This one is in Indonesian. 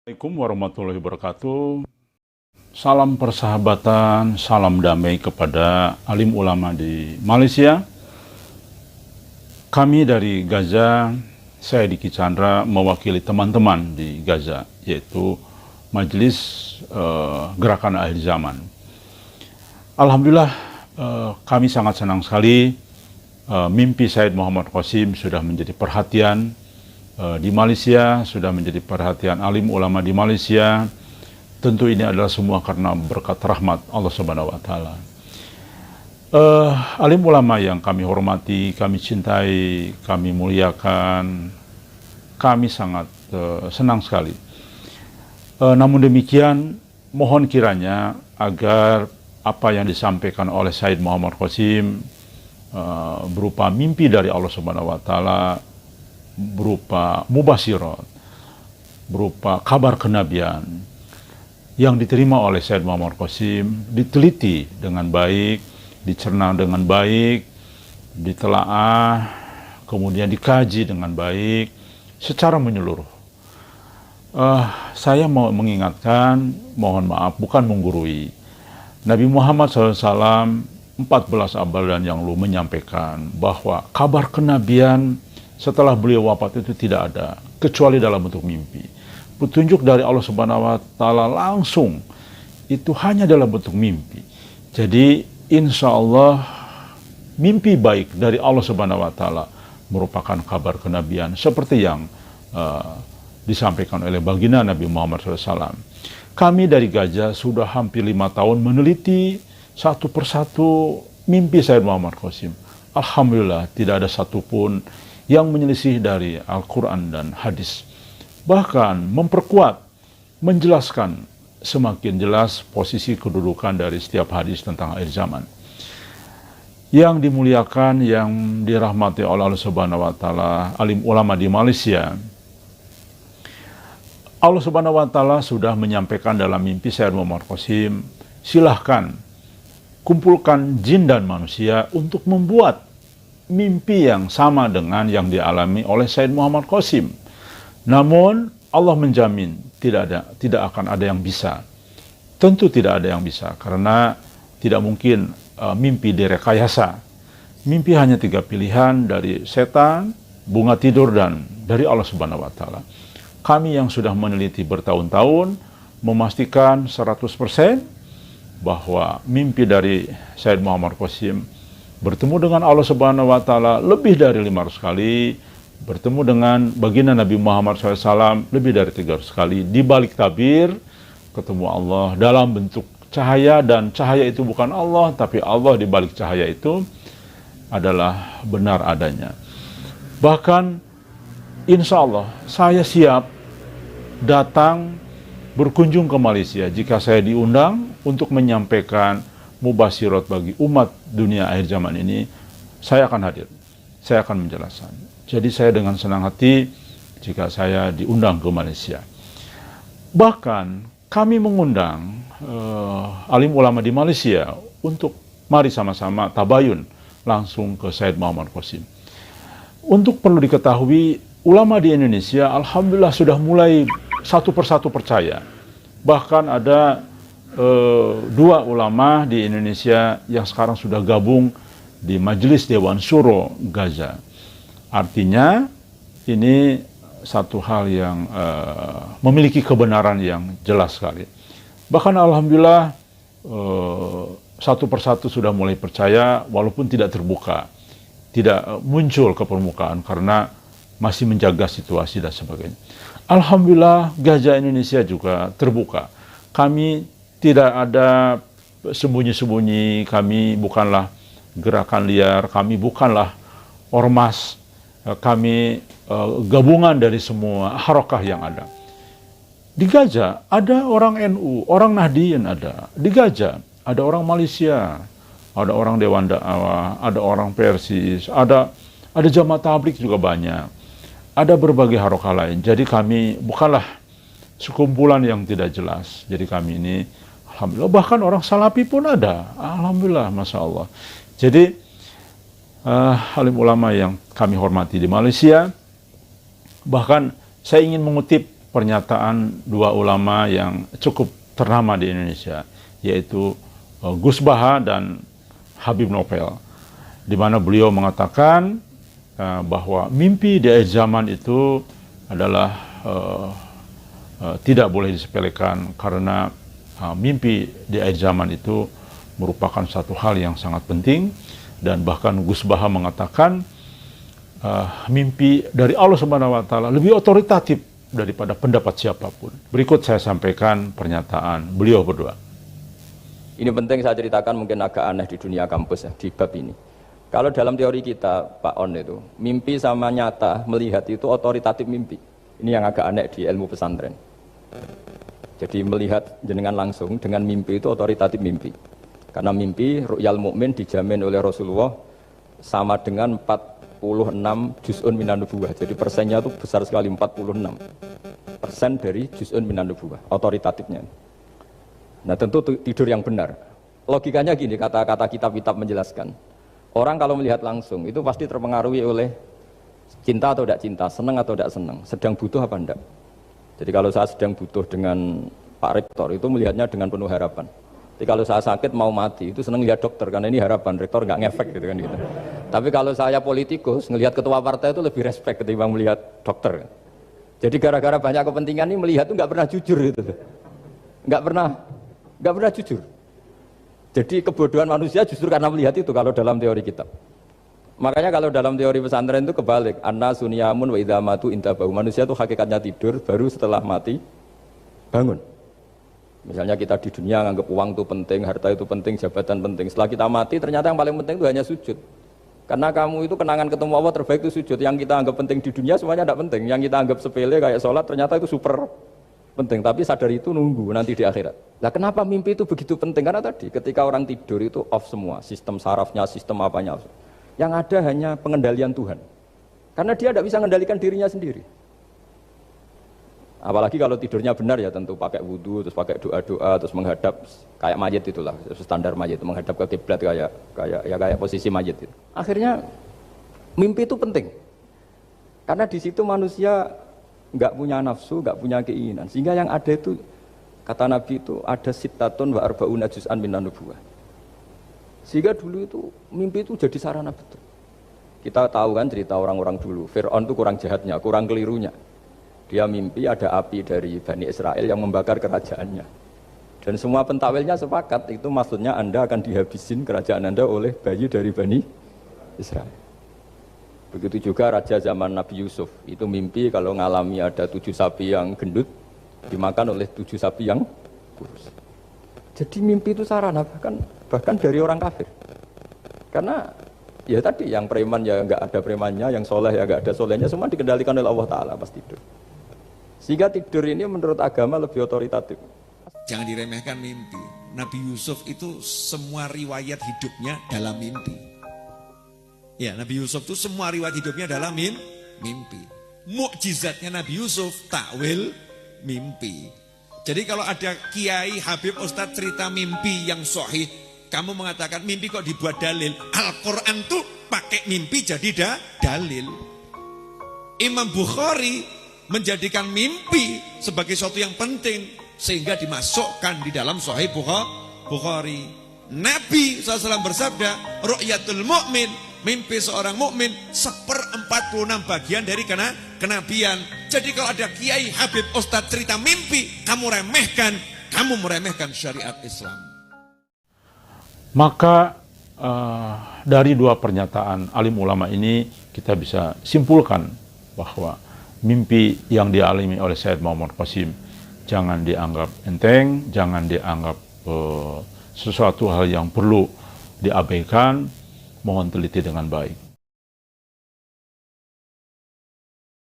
Assalamualaikum warahmatullahi wabarakatuh. Salam persahabatan, salam damai kepada alim ulama di Malaysia. Kami dari Gaza, saya Diki Chandra mewakili teman-teman di Gaza, yaitu Majelis Gerakan Akhir Zaman. Alhamdulillah, kami sangat senang sekali mimpi Sayyid Muhammad Qasim sudah menjadi perhatian di Malaysia, sudah menjadi perhatian alim ulama di Malaysia. Tentu ini adalah semua karena berkat rahmat Allah Subhanahu wa Ta'ala. Alim ulama yang kami hormati, kami cintai, kami muliakan, kami sangat senang sekali. Namun demikian, mohon kiranya agar apa yang disampaikan oleh Sayyid Muhammad Qasim berupa mimpi dari Allah Subhanahu wa Ta'ala, berupa mubasyirat, berupa kabar kenabian yang diterima oleh Sayyid Muhammad Qasim, diteliti dengan baik, dicerna dengan baik, ditelaah, kemudian dikaji dengan baik secara menyeluruh. Saya mau mengingatkan, mohon maaf, bukan menggurui. Nabi Muhammad SAW 14 abad dan yang lalu menyampaikan bahwa kabar kenabian setelah beliau wafat itu tidak ada, kecuali dalam bentuk mimpi. Petunjuk dari Allah Subhanahu wa Ta'ala langsung itu hanya dalam bentuk mimpi. Jadi insya Allah mimpi baik dari Allah Subhanahu wa Ta'ala merupakan kabar kenabian seperti yang disampaikan oleh baginda Nabi Muhammad SAW. Kami dari Gaza sudah hampir 5 tahun meneliti satu persatu mimpi Sayyid Muhammad Qasim. Alhamdulillah tidak ada satupun yang menyelisih dari Al-Quran dan hadis. Bahkan memperkuat, menjelaskan semakin jelas posisi kedudukan dari setiap hadis tentang akhir zaman. Yang dimuliakan, yang dirahmati oleh Allah Subhanahu wa Ta'ala, alim ulama di Malaysia. Allah Subhanahu wa Ta'ala sudah menyampaikan dalam mimpi Sayyid Muhammad Qasim, silahkan kumpulkan jin dan manusia untuk membuat mimpi yang sama dengan yang dialami oleh Sayyid Muhammad Qasim. Namun Allah menjamin tidak akan ada yang bisa. Tentu tidak ada yang bisa karena tidak mungkin mimpi direkayasa. Mimpi hanya 3 pilihan dari setan, bunga tidur, dan dari Allah Subhanahu wa Ta'ala. Kami yang sudah meneliti bertahun-tahun memastikan 100% bahwa mimpi dari Sayyid Muhammad Qasim bertemu dengan Allah Subhanahu wa Ta'ala lebih dari 500 kali, bertemu dengan baginda Nabi Muhammad SAW lebih dari 300 kali, di balik tabir ketemu Allah dalam bentuk cahaya, dan cahaya itu bukan Allah, tapi Allah di balik cahaya itu adalah benar adanya. Bahkan insya Allah saya siap datang berkunjung ke Malaysia jika saya diundang untuk menyampaikan mubasyirat bagi umat dunia akhir zaman ini. Saya akan hadir, saya akan menjelaskan. Jadi saya dengan senang hati jika saya diundang ke Malaysia. Bahkan kami mengundang alim ulama di Malaysia untuk mari sama-sama tabayun langsung ke Sayyid Muhammad Qasim. Untuk perlu diketahui, ulama di Indonesia alhamdulillah sudah mulai satu persatu percaya. Bahkan ada 2 ulama di Indonesia yang sekarang sudah gabung di Majelis Dewan Syuro Gaza. Artinya ini satu hal yang memiliki kebenaran yang jelas sekali. Bahkan alhamdulillah satu persatu sudah mulai percaya walaupun tidak terbuka, tidak muncul ke permukaan karena masih menjaga situasi dan sebagainya. Alhamdulillah Gaza Indonesia juga terbuka. Kami tidak ada sembunyi-sembunyi, kami bukanlah gerakan liar, kami bukanlah ormas, kami gabungan dari semua harakah yang ada. Di Gaza ada orang NU, orang Nahdien ada. Di Gaza ada orang Malaysia, ada orang Dewan Dakwah, ada orang Persis, ada jamaah tabligh juga banyak. Ada berbagai harakah lain. Jadi kami bukanlah sekumpulan yang tidak jelas. Jadi kami ini alhamdulillah, bahkan orang Salafi pun ada. Alhamdulillah, Masya Allah. Jadi alim ulama yang kami hormati di Malaysia, bahkan saya ingin mengutip pernyataan dua ulama yang cukup ternama di Indonesia, yaitu Gus Baha dan Habib Nopel, di mana beliau mengatakan bahwa mimpi di akhir zaman itu adalah tidak boleh disepelekan, karena mimpi di akhir zaman itu merupakan satu hal yang sangat penting. Dan bahkan Gus Baha mengatakan mimpi dari Allah Subhanahu wa Ta'ala lebih otoritatif daripada pendapat siapapun. Berikut saya sampaikan pernyataan beliau berdua. Ini penting saya ceritakan, mungkin agak aneh di dunia kampus ya, di bab ini. Kalau dalam teori kita, Pak On, itu mimpi sama nyata, melihat itu otoritatif mimpi. Ini yang agak aneh di ilmu pesantren. Jadi melihat jenengan langsung dengan mimpi itu otoritatif mimpi. Karena mimpi, ru'yal mukmin dijamin oleh Rasulullah sama dengan 46 juz'un minan nubuwah. Jadi persennya itu besar sekali, 46% dari juz'un minan nubuwah, otoritatifnya. Nah tentu tidur yang benar. Logikanya gini, kata-kata kitab-kitab menjelaskan. Orang kalau melihat langsung itu pasti terpengaruhi oleh cinta atau tidak cinta, senang atau tidak senang, sedang butuh apa enggak. Jadi kalau saya sedang butuh dengan Pak Rektor itu melihatnya dengan penuh harapan. Jadi kalau saya sakit mau mati itu senang lihat dokter, karena ini harapan, rektor nggak ngefek gitu kan gitu. Tapi kalau saya politikus ngelihat ketua partai itu lebih respect ketimbang melihat dokter. Jadi gara-gara banyak kepentingan ini melihat itu nggak pernah jujur gitu, nggak pernah jujur. Jadi kebodohan manusia justru karena melihat itu kalau dalam teori kitab. Makanya kalau dalam teori pesantren itu kebalik, anna sunyamun wa idza matu intabahu. Manusia itu hakikatnya tidur, baru setelah mati bangun. Misalnya kita di dunia nganggap uang itu penting, harta itu penting, jabatan penting. Setelah kita mati ternyata yang paling penting itu hanya sujud. Karena kamu itu kenangan ketemu Allah terbaik itu sujud. Yang kita anggap penting di dunia semuanya tidak penting. Yang kita anggap sepele kayak sholat ternyata itu super penting. Tapi sadar itu nunggu nanti di akhirat. Nah kenapa mimpi itu begitu penting? Karena tadi ketika orang tidur itu off semua. Sistem sarafnya, sistem apanya. Yang ada hanya pengendalian Tuhan. Karena dia tidak bisa mengendalikan dirinya sendiri. Apalagi kalau tidurnya benar ya tentu pakai wudhu, terus pakai doa-doa, terus menghadap kayak mayit itulah, standar mayit, menghadap ke kiblat kayak posisi mayit itu. Akhirnya mimpi itu penting. Karena di situ manusia nggak punya nafsu, nggak punya keinginan. Sehingga yang ada itu, kata Nabi itu ada sittatun wa arba'una juz'an minan nubuwah. Sehingga dulu itu mimpi itu jadi sarana betul. Kita tahu kan cerita orang-orang dulu, Fir'aun itu kurang jahatnya, kurang kelirunya. Dia mimpi ada api dari Bani Israel yang membakar kerajaannya. Dan semua pentawilnya sepakat, itu maksudnya Anda akan dihabisin kerajaan Anda oleh bayi dari Bani Israel. Begitu juga raja zaman Nabi Yusuf, itu mimpi kalau ngalami ada 7 sapi yang gendut, dimakan oleh 7 sapi yang kurus. Jadi mimpi itu sarana, bahkan dari orang kafir. Karena ya tadi, yang preman ya nggak ada premannya, yang soleh ya nggak ada solehnya, semua dikendalikan oleh Allah Ta'ala pas tidur. Sehingga tidur ini menurut agama lebih otoritatif. Jangan diremehkan mimpi. Nabi Yusuf itu semua riwayat hidupnya dalam mimpi. Ya, Nabi Yusuf itu semua riwayat hidupnya dalam mimpi. Mukjizatnya Nabi Yusuf, takwil mimpi. Jadi kalau ada kiai, habib, ustadz cerita mimpi yang sahih, kamu mengatakan mimpi kok dibuat dalil. Al-Quran tuh pakai mimpi jadi dalil. Imam Bukhari menjadikan mimpi sebagai sesuatu yang penting sehingga dimasukkan di dalam Sahih Bukhari. Nabi SAW bersabda, ru'yatul mu'min, mimpi seorang mukmin 1/46 bagian dari kenabian. Jadi kalau ada kiai, habib, ustadz cerita mimpi, kamu meremehkan syariat Islam. Maka dari dua pernyataan alim ulama ini kita bisa simpulkan bahwa mimpi yang dialami oleh Sayyid Muhammad Qasim jangan dianggap enteng, jangan dianggap sesuatu hal yang perlu diabaikan, mohon teliti dengan baik.